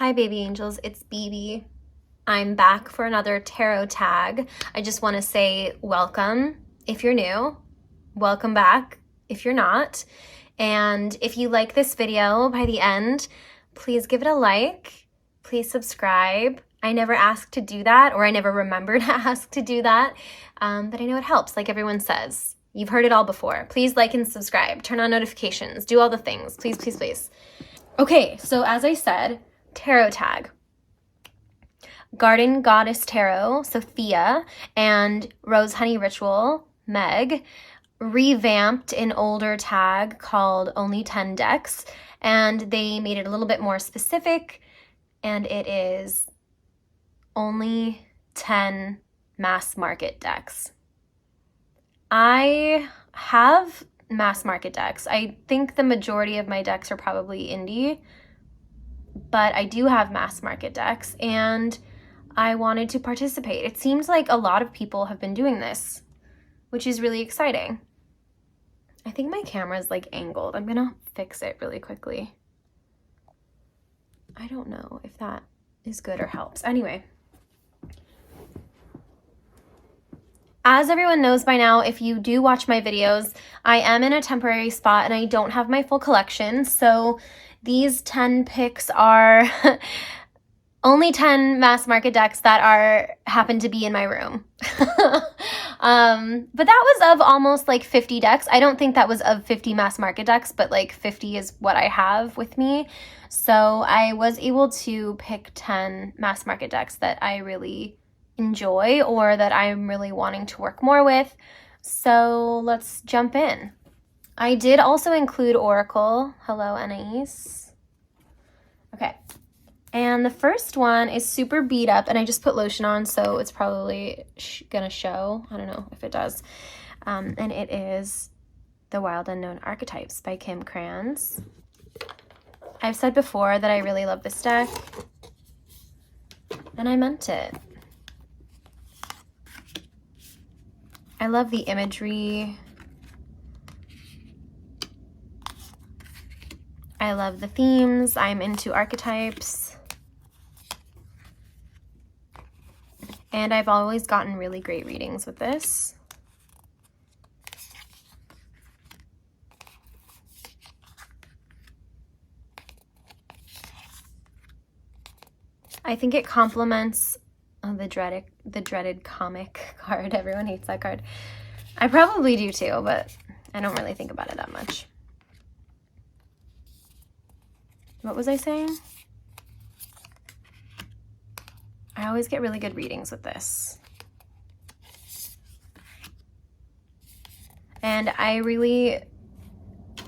Hi baby angels, it's BB. I'm back for another tarot tag. I just want to say welcome if you're new, welcome back if you're not, and if you like this video by the end, please give it a like, please subscribe. I never asked to do that, or I never remember to ask to do that, but I know it helps, like everyone says. You've heard it all before. Please like and subscribe, turn on notifications, do all the things, please, please, please. Okay, so as I said, tarot tag. Garden Goddess Tarot, Sophia, and Rose Honey Ritual, Meg, revamped an older tag called Only 10 Decks, and they made it a little bit more specific, and it is only 10 mass market decks. I have mass market decks. I think the majority of my decks are probably indie, but I do have mass market decks, and I wanted to participate. It seems like a lot of people have been doing this, which is really exciting. I think my camera is like angled. I'm gonna fix it really quickly. I don't know if that is good or helps. Anyway. As everyone knows by now, if you do watch my videos, I am in a temporary spot and I don't have my full collection. So these 10 picks are only 10 mass market decks that happen to be in my room. But that was of almost like 50 decks. I don't think that was of 50 mass market decks, but like 50 is what I have with me. So I was able to pick 10 mass market decks that I really enjoy or that I'm really wanting to work more with. So let's jump in. I did also include Oracle. Hello, Anais. Okay. And the first one is super beat up, and I just put lotion on, so it's probably gonna show. I don't know if it does. And it is The Wild Unknown Archetypes by Kim Krans. I've said before that I really love this deck, and I meant it. I love the imagery. I love the themes. I'm into archetypes. And I've always gotten really great readings with this. I think it complements the dreaded comic card. Everyone hates that card. I probably do too, but I don't really think about it that much. What was I saying? I always get really good readings with this. And I really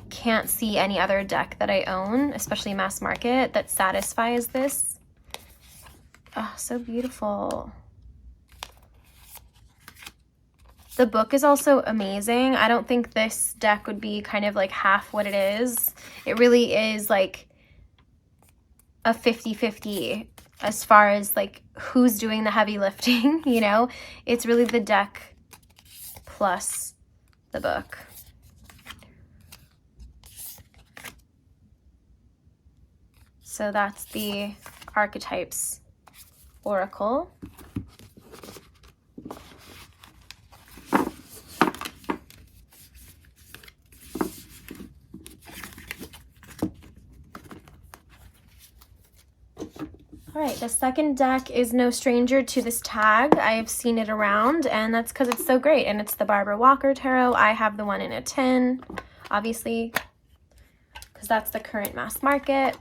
can't see any other deck that I own, especially mass market, that satisfies this. Oh, so beautiful. The book is also amazing. I don't think this deck would be kind of like half what it is. It really is like a 50-50 as far as like who's doing the heavy lifting, you know? It's really the deck plus the book. So that's the Archetypes Oracle. All right, the second deck is no stranger to this tag. I have seen it around, and that's because it's so great. And it's the Barbara Walker Tarot. I have the one in a tin, obviously, because that's the current mass market.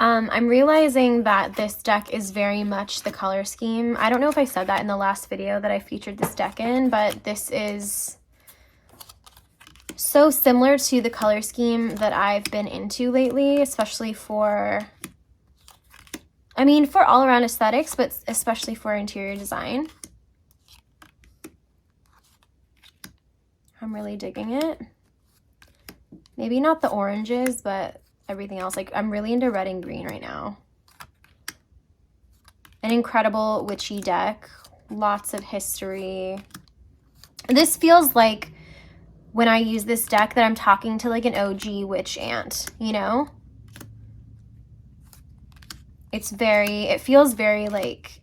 I'm realizing that this deck is very much the color scheme. I don't know if I said that in the last video that I featured this deck in, but this is so similar to the color scheme that I've been into lately, especially for, I mean, for all around aesthetics, but especially for interior design. I'm really digging it. Maybe not the oranges, but everything else. Like, I'm really into red and green right now. An incredible witchy deck. Lots of history. This feels like when I use this deck that I'm talking to like an OG witch aunt, you know? It feels very like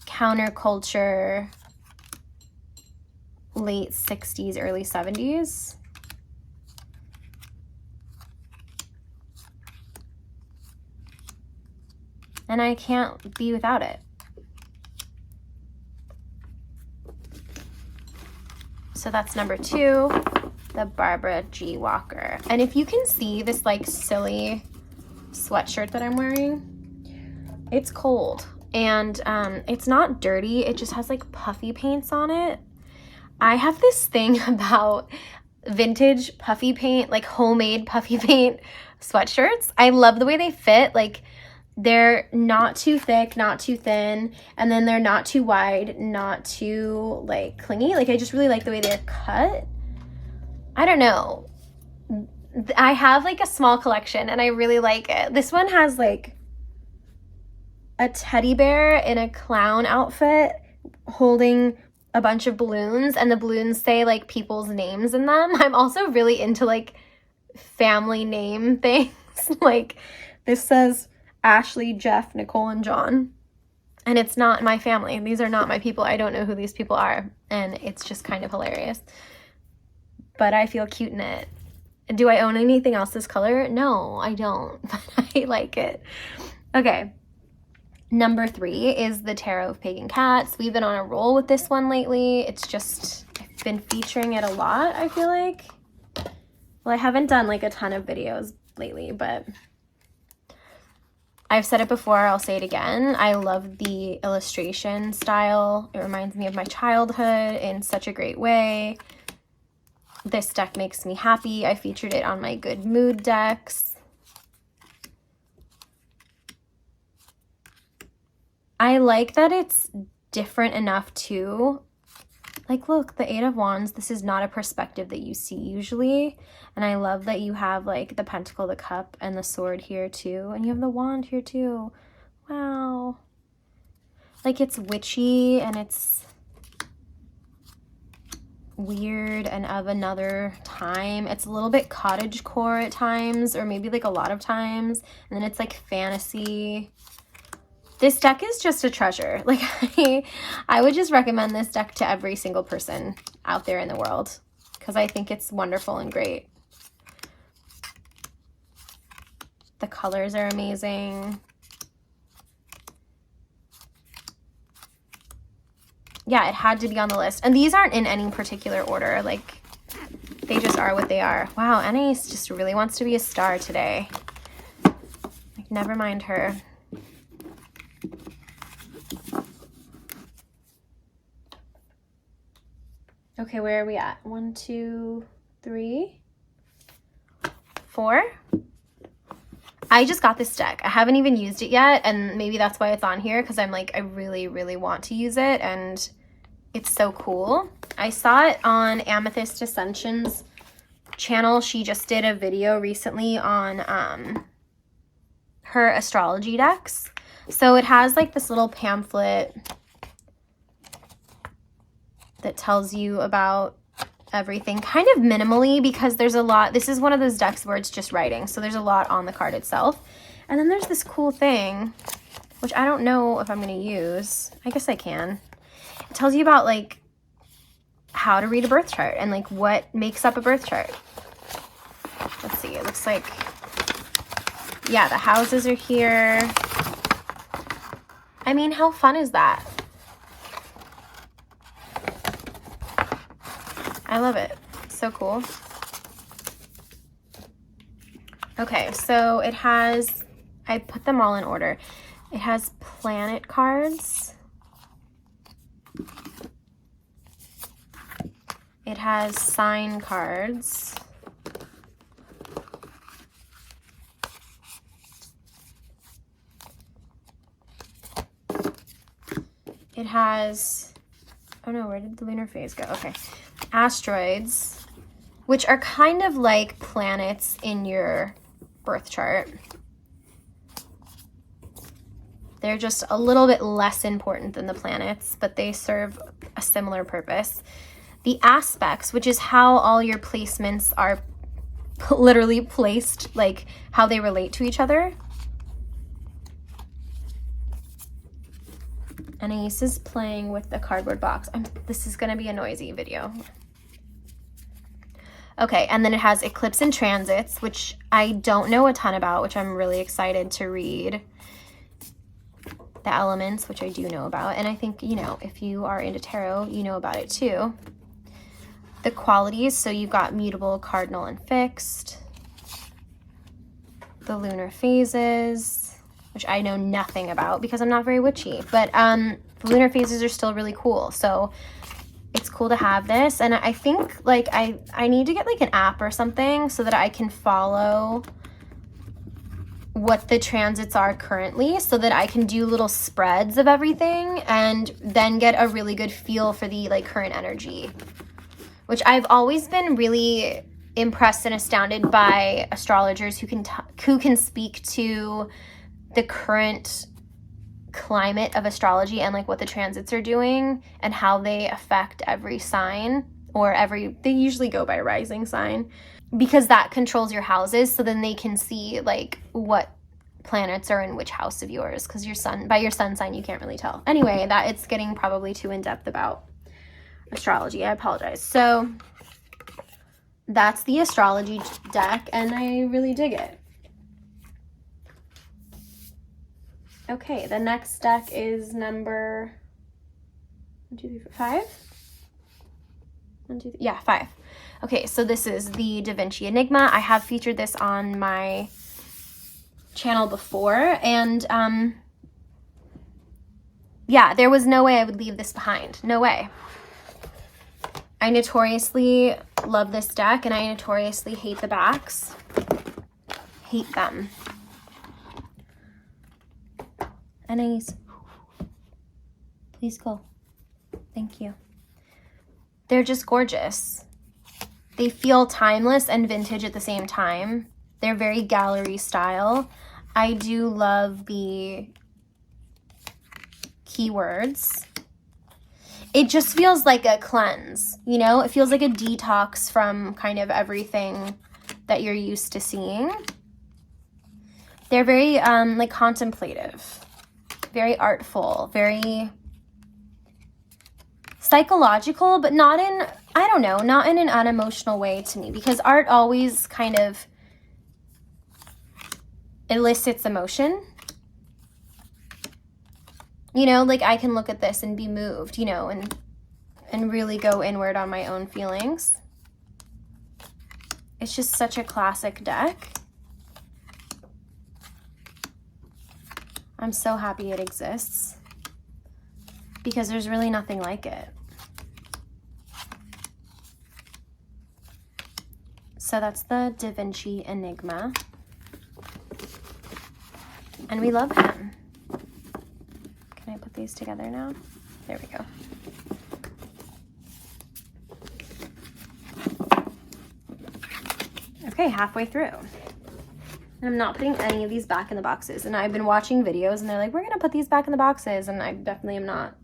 counterculture, late 60s, early 70s. And I can't be without it. So that's number 2, the Barbara G. Walker. And if you can see this like silly sweatshirt that I'm wearing, it's cold. And it's not dirty, it just has like puffy paints on it. I have this thing about vintage puffy paint, like homemade puffy paint sweatshirts. I love the way they fit. Like, they're not too thick, not too thin, and then they're not too wide, not too like clingy. Like, I just really like the way they're cut. I don't know. I have like a small collection and I really like it. This one has like a teddy bear in a clown outfit holding a bunch of balloons, and the balloons say like people's names in them. I'm also really into like family name things. Like, this says Ashley, Jeff, Nicole, and John. And it's not my family. These are not my people. I don't know who these people are. And it's just kind of hilarious. But I feel cute in it. Do I own anything else this color? No, I don't. But I like it. Okay. Number 3 is the Tarot of Pagan Cats. We've been on a roll with this one lately. It's just, I've been featuring it a lot, I feel like. Well, I haven't done like a ton of videos lately, but I've said it before, I'll say it again. I love the illustration style. It reminds me of my childhood in such a great way. This deck makes me happy. I featured it on my Good Mood decks. I like that it's different enough too. Like, look, the 8 of Wands, this is not a perspective that you see usually. And I love that you have like the Pentacle, the Cup, and the Sword here too. And you have the Wand here too. Wow. Like, it's witchy and it's weird and of another time. It's a little bit cottagecore at times, or maybe like a lot of times. And then it's like fantasy. This deck is just a treasure. Like, I would just recommend this deck to every single person out there in the world because I think it's wonderful and great. The colors are amazing. Yeah, it had to be on the list. And these aren't in any particular order. Like, they just are what they are. Wow, Anais just really wants to be a star today. Like, never mind her. Okay, where are we at? 1, 2, 3, 4. I just got this deck. I haven't even used it yet, and maybe that's why it's on here, because I'm like, I really, really want to use it, and it's so cool. I saw it on Amethyst Ascension's channel. She just did a video recently on her astrology decks. So it has like this little pamphlet that tells you about everything kind of minimally, because there's a lot. This is one of those decks where it's just writing, so there's a lot on the card itself. And then there's this cool thing, which I don't know if I'm going to use. I guess I can. It tells you about like how to read a birth chart and like what makes up a birth chart. Let's see, it looks like, yeah, the houses are here. I mean, how fun is that? I love it. So cool. Okay, so it has, I put them all in order. It has planet cards. It has sign cards. It has, oh no, where did the lunar phase go? Okay. Asteroids, which are kind of like planets in your birth chart. They're just a little bit less important than the planets, but they serve a similar purpose. the aspects, which is how all your placements are literally placed, like how they relate to each other. Anais is playing with the cardboard box. This is going to be a noisy video. Okay, and then it has eclipse and transits, which I don't know a ton about, which I'm really excited to read. The elements, which I do know about, and I think, you know, if you are into tarot, you know about it too. The qualities, so you've got mutable, cardinal, and fixed. The lunar phases, which I know nothing about because I'm not very witchy, but the lunar phases are still really cool, so it's cool to have this. And I think like I need to get like an app or something so that I can follow what the transits are currently, so that I can do little spreads of everything and then get a really good feel for the like current energy, which I've always been really impressed and astounded by astrologers who can speak to the current climate of astrology and like what the transits are doing and how they affect every sign, or they usually go by rising sign, because that controls your houses, so then they can see like what planets are in which house of yours, because by your sun sign you can't really tell. Anyway, that it's getting probably too in-depth about astrology. I apologize. So that's the astrology deck, and I really dig it. Okay, the next deck is number 5. 5. Okay, so this is the Da Vinci Enigma. I have featured this on my channel before, and yeah, there was no way I would leave this behind. No way. I notoriously love this deck, and I notoriously hate the backs. Hate them. Anais, please go. Thank you. They're just gorgeous. They feel timeless and vintage at the same time. They're very gallery style. I do love the keywords. It just feels like a cleanse, you know? It feels like a detox from kind of everything that you're used to seeing. They're very like contemplative, very artful, very psychological, but not in, I don't know, not in an unemotional way to me, because art always kind of elicits emotion. You know, like I can look at this and be moved, you know, and really go inward on my own feelings. It's just such a classic deck. I'm so happy it exists because there's really nothing like it. So that's the Da Vinci Enigma. And we love him. Can I put these together now? There we go. Okay, halfway through. And I'm not putting any of these back in the boxes. And I've been watching videos and they're like, we're going to put these back in the boxes. And I definitely am not,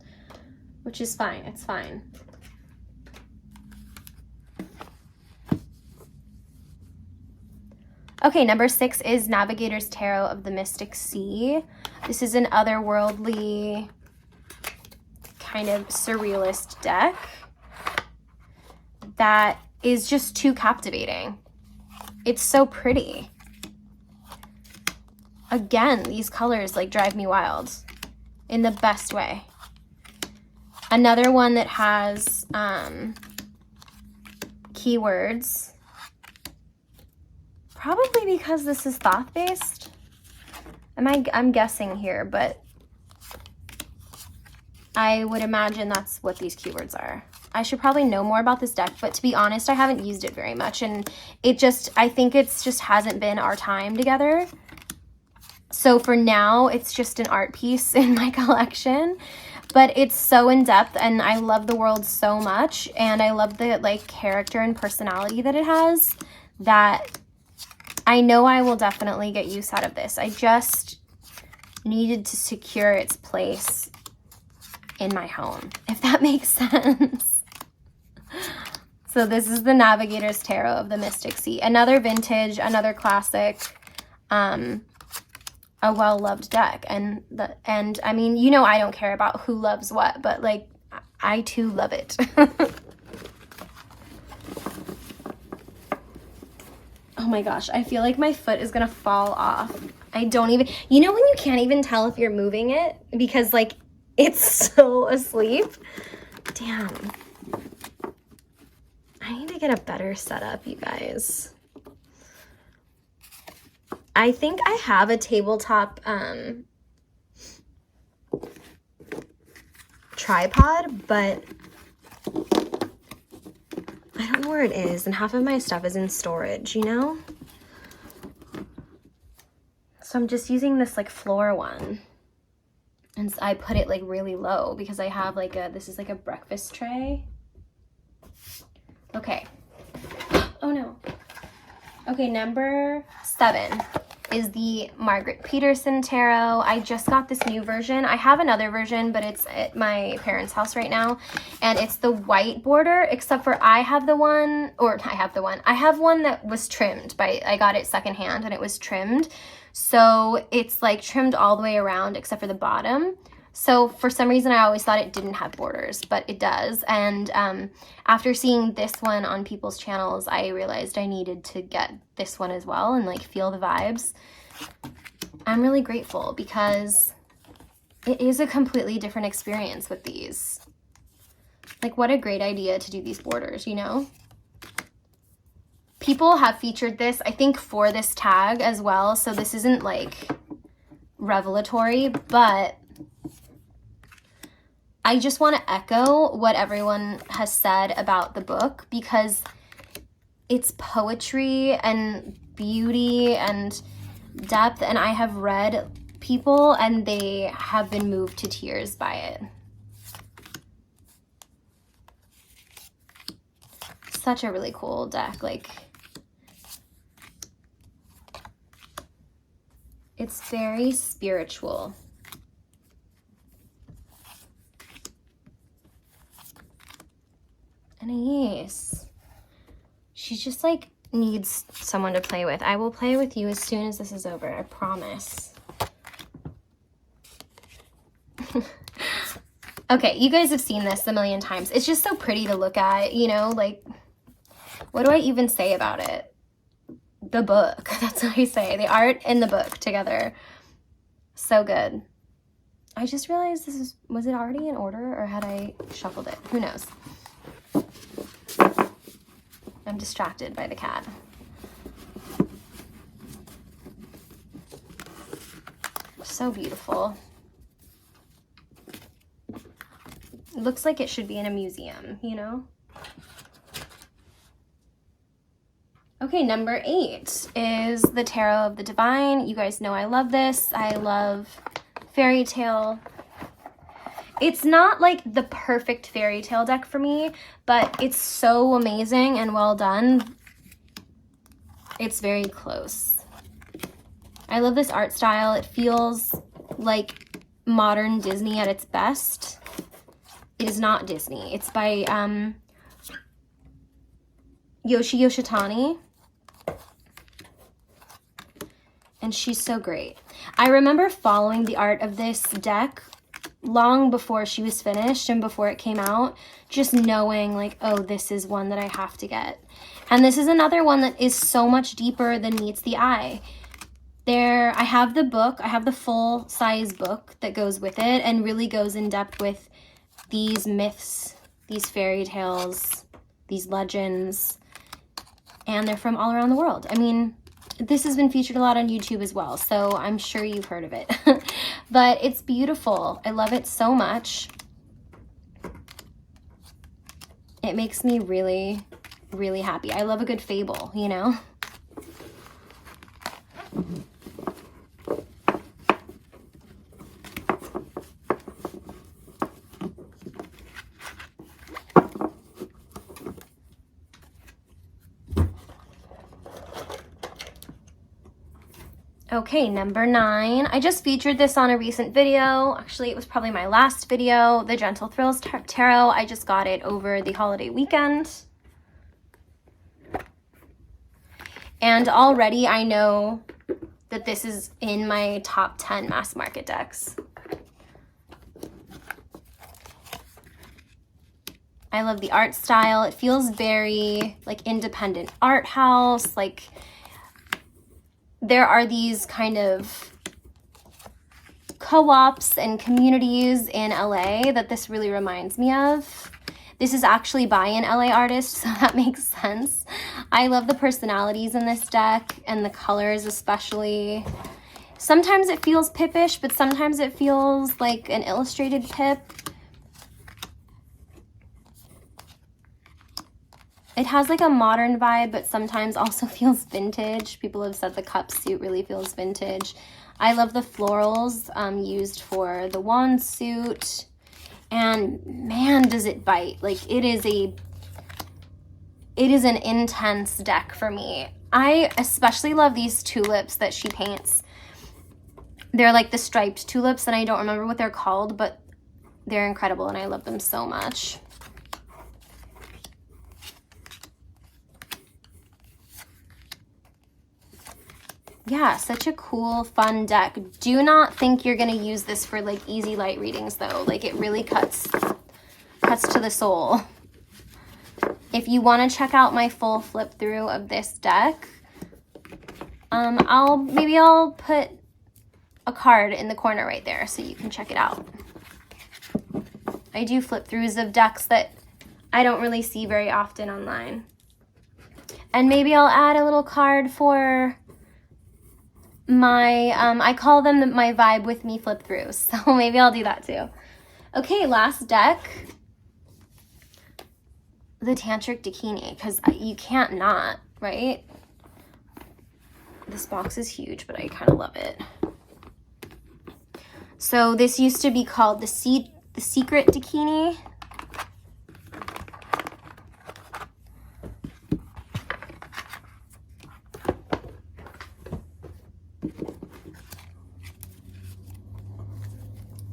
which is fine. It's fine. Okay, number 6 is Navigator's Tarot of the Mystic Sea. This is an otherworldly, kind of surrealist deck that is just too captivating. It's so pretty. Again, these colors like drive me wild in the best way. Another one that has keywords. Probably because this is thought-based. I'm guessing here, but I would imagine that's what these keywords are. I should probably know more about this deck, but to be honest, I haven't used it very much, and I think it's just hasn't been our time together. So for now, it's just an art piece in my collection, but it's so in-depth, and I love the world so much, and I love the like character and personality that it has, that I know I will definitely get use out of this. I just needed to secure its place in my home, if that makes sense. So this is the Navigator's Tarot of the Mystic Sea. Another vintage, another classic, a well-loved deck. And I mean, you know, I don't care about who loves what, but like, I too love it. Oh my gosh, I feel like my foot is gonna fall off. I don't even, you know when you can't even tell if you're moving it because like it's so asleep? Damn. I need to get a better setup, you guys. I think I have a tabletop tripod, but I don't know where it is, and half of my stuff is in storage, you know? So I'm just using this like floor one. And I put it like really low because I have like this is like a breakfast tray. Okay. Oh no. Okay, number 7 is the Margaret Peterson Tarot. I just got this new version. I have another version, but it's at my parents' house right now. And it's the white border, except for I have one that was trimmed I got it secondhand and it was trimmed. So it's like trimmed all the way around except for the bottom. So for some reason, I always thought it didn't have borders, but it does. And after seeing this one on people's channels, I realized I needed to get this one as well and like feel the vibes. I'm really grateful because it is a completely different experience with these. Like, what a great idea to do these borders, you know? People have featured this, I think, for this tag as well. So this isn't like revelatory, but I just want to echo what everyone has said about the book because it's poetry and beauty and depth, and I have read people and they have been moved to tears by it. Such a really cool deck. Like, it's very spiritual. Nice. She just like needs someone to play with. I will play with you as soon as this is over, I promise. Okay, you guys have seen this a million times. It's just so pretty to look at, you know, like, what do I even say about it? The book, that's what I say. The art and the book together. So good. I just realized was it already in order or had I shuffled it? Who knows? I'm distracted by the cat. So beautiful. It looks like it should be in a museum, you know? Okay, number 8 is the Tarot of the Divine. You guys know I love this. I love fairy tale. It's not like the perfect fairy tale deck for me, but it's so amazing and well done. It's very close. I love this art style. It feels like modern Disney at its best. It is not Disney. It's by Yoshitani. And she's so great. I remember following the art of this deck long before she was finished and before it came out, just knowing like, oh, this is one that I have to get. And this is another one that is so much deeper than meets the eye. I have the book, I have the full size book that goes with it and really goes in depth with these myths, these fairy tales, these legends, and they're from all around the world. I mean, this has been featured a lot on YouTube as well, so I'm sure you've heard of it. But it's beautiful. I love it so much. It makes me really, really happy. I love a good fable, you know? Okay, number 9. I just featured this on a recent video. Actually, it was probably my last video, the Gentle Thrills Tarot. I just got it over the holiday weekend. And already I know that this is in my top 10 mass market decks. I love the art style. It feels very like independent art house. Like there are these kind of co-ops and communities in LA that this really reminds me of. This is actually by an LA artist, so that makes sense. I love the personalities in this deck and the colors especially. Sometimes it feels Pippish, but sometimes it feels like an illustrated Pip. It has like a modern vibe, but sometimes also feels vintage. People have said the cup suit really feels vintage. I love the florals used for the wand suit. And man, does it bite. Like it is an intense deck for me. I especially love these tulips that she paints. They're like the striped tulips, and I don't remember what they're called, but they're incredible and I love them so much. Yeah, such a cool, fun deck. Do not think you're gonna use this for like easy light readings though. Like it really cuts to the soul. If you want to check out my full flip through of this deck, maybe I'll put a card in the corner right there so you can check it out. I do flip throughs of decks that I don't really see very often online. And maybe I'll add a little card for my, I call them my vibe with me flip throughs. So maybe I'll do that too. Okay, last deck. The Tantric Bikini, because you can't not, right? This box is huge, but I kind of love it. So this used to be called the Secret Bikini.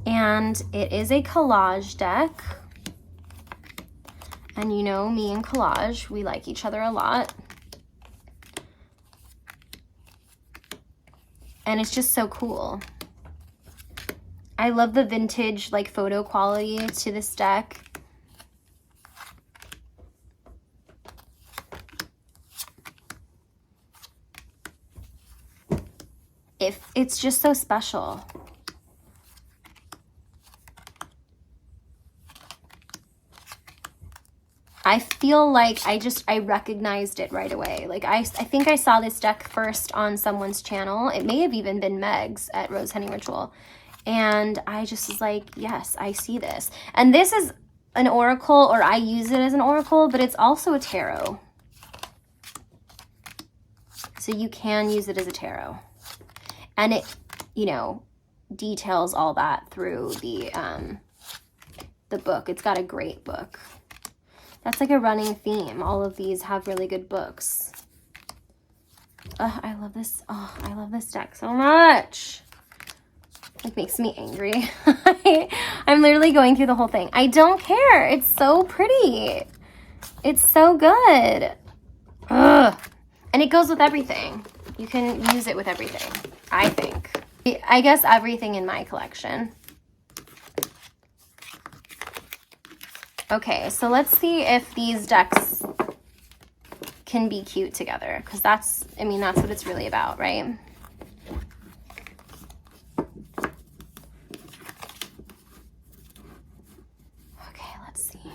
And it is a collage deck. And you know me and collage, we like each other a lot. And it's just so cool. I love the vintage like photo quality to this deck. It's just so special. I feel like I recognized it right away. Like I think I saw this deck first on someone's channel. It may have even been Meg's at Rose Honey Ritual. And I just was like, yes, I see this. And this is an oracle, or I use it as an oracle, but it's also a tarot. So you can use it as a tarot. And it, you know, details all that through the book. It's got a great book. That's like a running theme. All of these have really good books. I love this. Oh, I love this deck so much. It makes me angry. I'm literally going through the whole thing. I don't care. It's so pretty. It's so good. Ugh. And it goes with everything. You can use it with everything, I think. I guess everything in my collection. Okay, so let's see if these decks can be cute together, because that's what it's really about, right? Okay, let's see.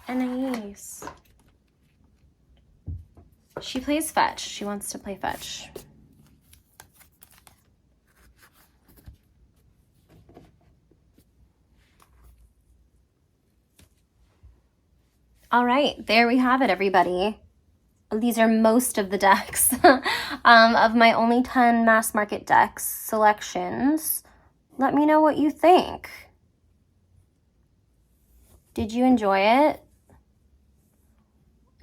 Anais. She plays fetch. She wants to play fetch. All right, there we have it, everybody. These are most of the decks of my only 10 mass market decks selections. Let me know what you think. Did you enjoy it?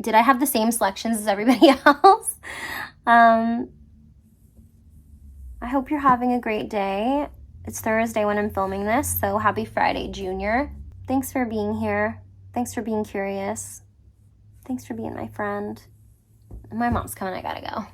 Did I have the same selections as everybody else? I hope you're having a great day. It's Thursday when I'm filming this, so happy Friday, Junior. Thanks for being here. Thanks for being curious. Thanks for being my friend. My mom's coming. I gotta go.